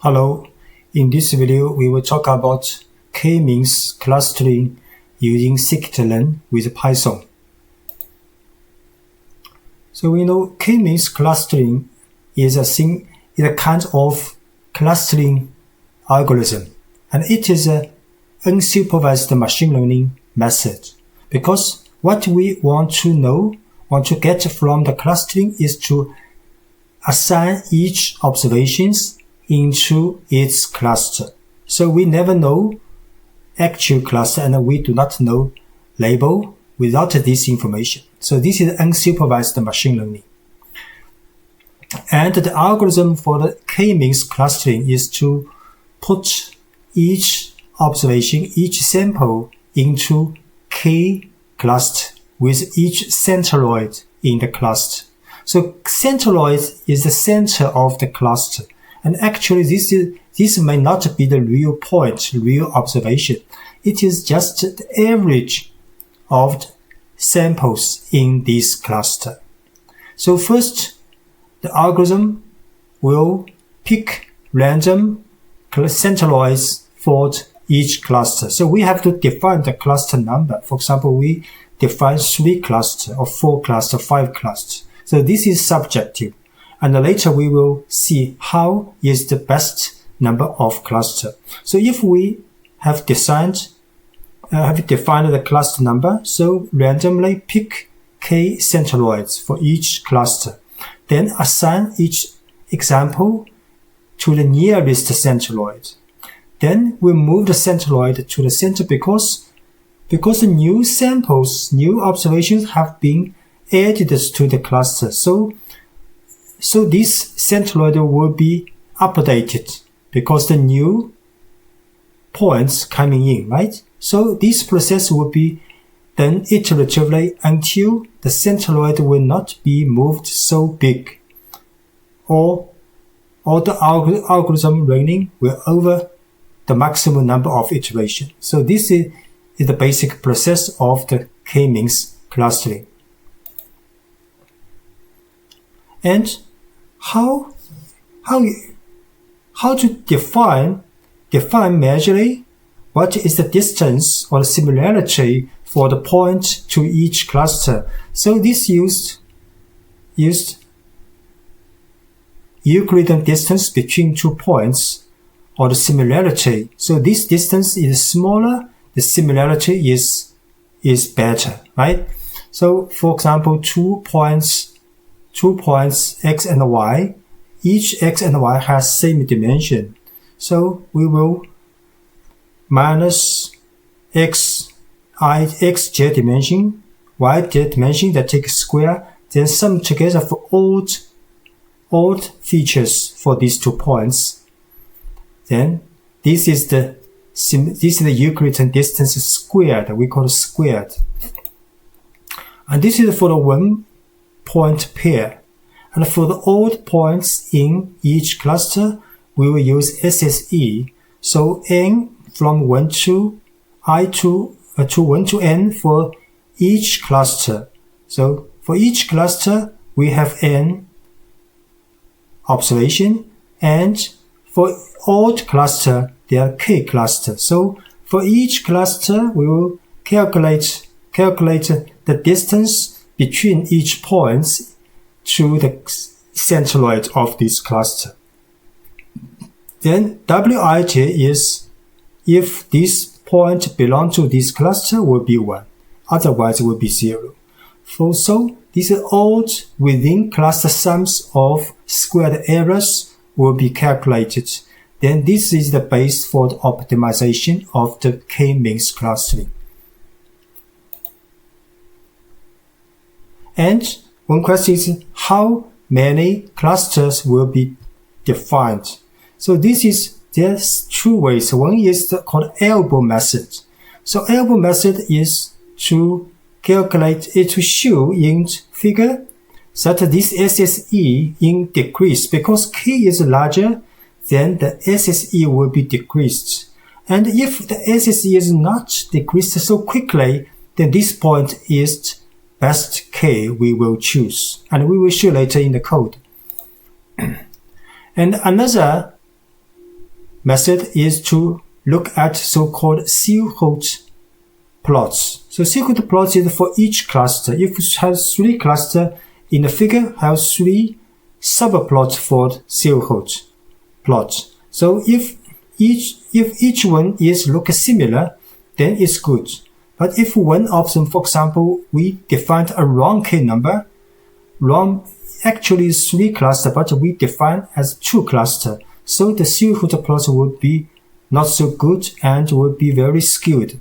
Hello, in this video we will talk about k-means clustering using scikit-learn with Python. So we know k-means clustering is a kind of clustering algorithm, and it is an unsupervised machine learning method because what we want to get from the clustering is to assign each observations into its cluster. So we never know actual cluster and we do not know label without this information. So this is unsupervised machine learning. And the algorithm for the k-means clustering is to put each observation, each sample into k cluster with each centroid in the cluster. So centroid is the center of the cluster. And actually, this may not be the real point, real observation. It is just the average of the samples in this cluster. So first, the algorithm will pick random centroids for each cluster. So we have to define the cluster number. For example, we define 3 clusters or 4 clusters, 5 clusters. So this is subjective. And later we will see how is the best number of cluster. So if we have defined the cluster number, so randomly pick k centroids for each cluster, then assign each example to the nearest centroid. Then we move the centroid to the center because the new samples, new observations have been added to the cluster. So this centroid will be updated because the new points coming in, right? So this process will be done iteratively until the centroid will not be moved so big, or the algorithm running will over the maximum number of iterations. So this is the basic process of the k-means clustering. And how to define measurably what is the distance or the similarity for the point to each cluster. So this used Euclidean distance between 2 points, or the similarity. So this distance is smaller, the similarity is better, right? So for example, 2 points x and y, each x and y has same dimension. So we will minus xj dimension, yj dimension, that takes square, then sum together for odd features for these 2 points. Then this is the Euclidean distance squared, we call it squared. And this is for the 1 point pair. And for the odd points in each cluster, we will use SSE. So n from 1 to 1 to n for each cluster. So for each cluster, we have n observation, and for odd cluster, there are k clusters. So for each cluster, we will calculate the distance between each point to the centroid of this cluster. Then Wij is if this point belongs to this cluster will be 1, otherwise it will be 0. So these odd within cluster sums of squared errors will be calculated. Then this is the base for the optimization of the k-means clustering. And one question is how many clusters will be defined. So there's 2 ways. One is called elbow method. So elbow method is to show in figure that this SSE in decrease, because k is larger, then the SSE will be decreased. And if the SSE is not decreased so quickly, then this point is best k we will choose, and we will show later in the code. And another method is to look at so-called silhouette plots. So silhouette plots is for each cluster. If you have 3 clusters in the figure, have 3 subplots for silhouette plot. So if each one is look similar, then it's good. But if one of them, for example, we defined a wrong k number, wrong actually is 3 clusters, but we define as 2 clusters. So the silhouette plot would be not so good and would be very skewed.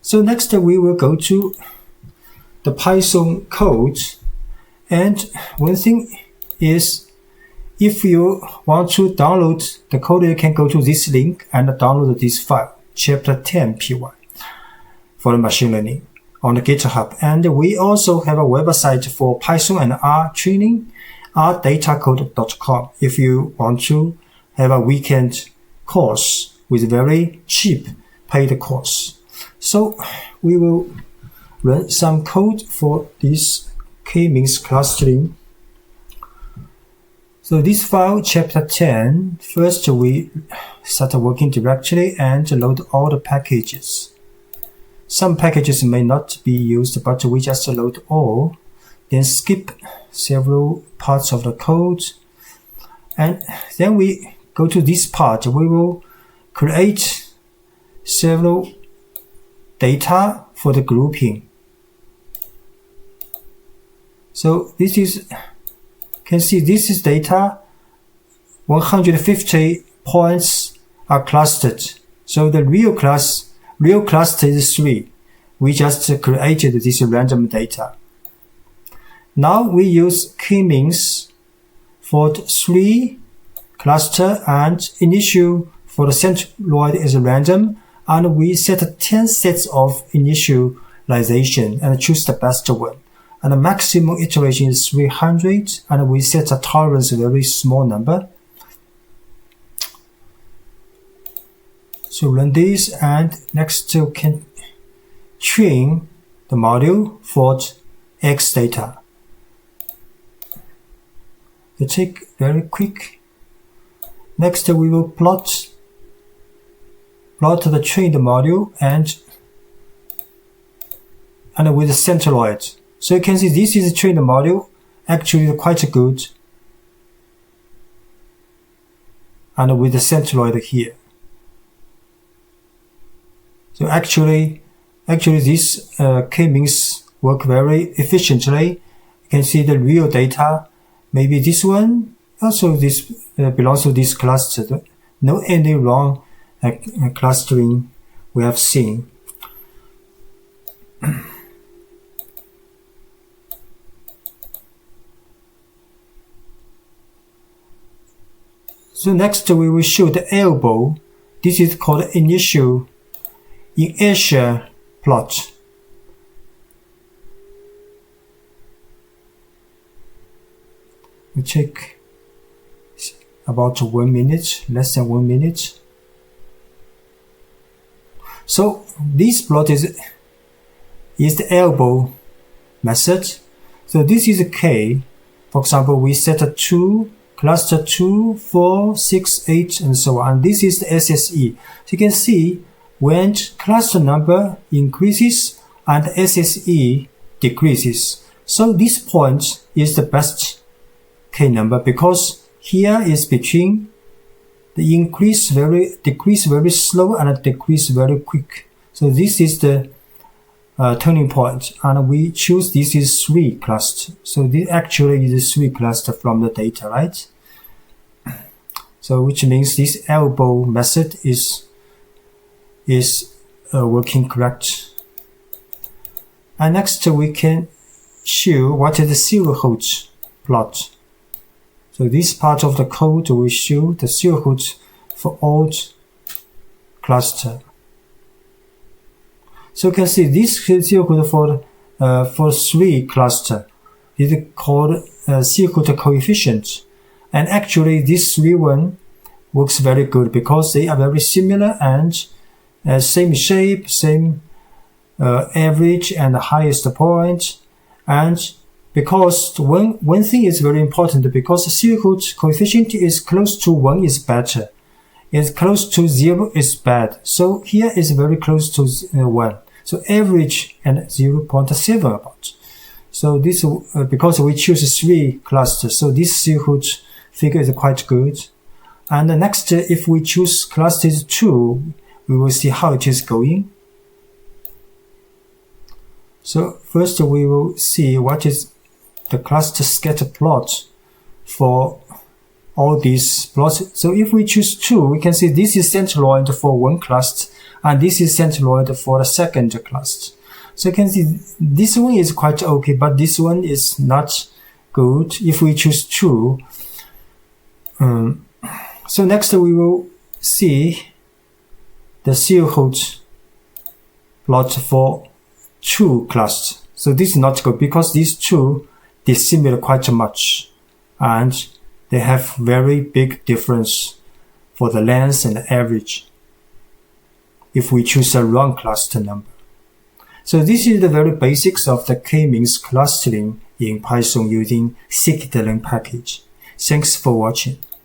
So next we will go to the Python code. And one thing is, if you want to download the code, you can go to this link and download this file, chapter 10 P1 for the machine learning on the GitHub. And we also have a website for Python and R training, rdatacode.com, if you want to have a weekend course with very cheap paid course. So we will run some code for this k-means clustering. So this file, chapter 10, first we start working directly and load all the packages. Some packages may not be used, but we just load all, then skip several parts of the code. And then we go to this part. We will create several data for the grouping. So this is, can see this is data, 150 points are clustered. So the real cluster is 3. We just created this random data. Now we use k-means for the 3 cluster, and initial for the centroid is random, and we set 10 sets of initialization and choose the best one. And the maximum iteration is 300, and we set a tolerance very small number. So run this, and next you can train the module for X data. It take very quick. Next we will plot the trained module and with the centroid. So you can see this is a trained module, actually quite good, and with the centroid here. So actually this k-means work very efficiently. You can see the real data. Maybe this one, also this belongs to this cluster. No any wrong clustering we have seen. So next we will show the elbow. This is called initial inertia plot. We take about 1 minute, less than 1 minute. So this plot is the elbow method. So this is a K. For example, we set a 2, cluster 2, 4, 6, 8, and so on. This is the SSE. So you can see when cluster number increases and SSE decreases. So this point is the best K number, because here is between the decrease very slow and decrease very quick. So this is the turning point, and we choose this is 3 cluster. So this actually is 3 cluster from the data, right? So which means this elbow method is working correct. And next we can show what is the silhouette plot. So this part of the code will show the silhouette for all cluster. So you can see this silhouette for 3 cluster is called silhouette coefficient. And actually this 3 one works very good because they are very similar and same shape, same average and highest point. And because one thing is very important, because the silhouette coefficient is close to 1 is better. is close to 0 is bad. So here is very close to 1. So average and 0.7 about. So this, because we choose 3 clusters, so this C-hood figure is quite good. And next, if we choose clusters 2, we will see how it is going. So first we will see what is the cluster scatter plot for all these plots. So if we choose 2, we can see this is centroid for one cluster, and this is centroid for the second cluster. So you can see this one is quite okay, but this one is not good if we choose 2. So next we will see the C-hood plot for 2 clusters. So this is not good because these 2 dissimilar quite much, and they have very big difference for the length and the average if we choose a wrong cluster number. So this is the very basics of the k-means clustering in Python using scikit-learn package. Thanks for watching.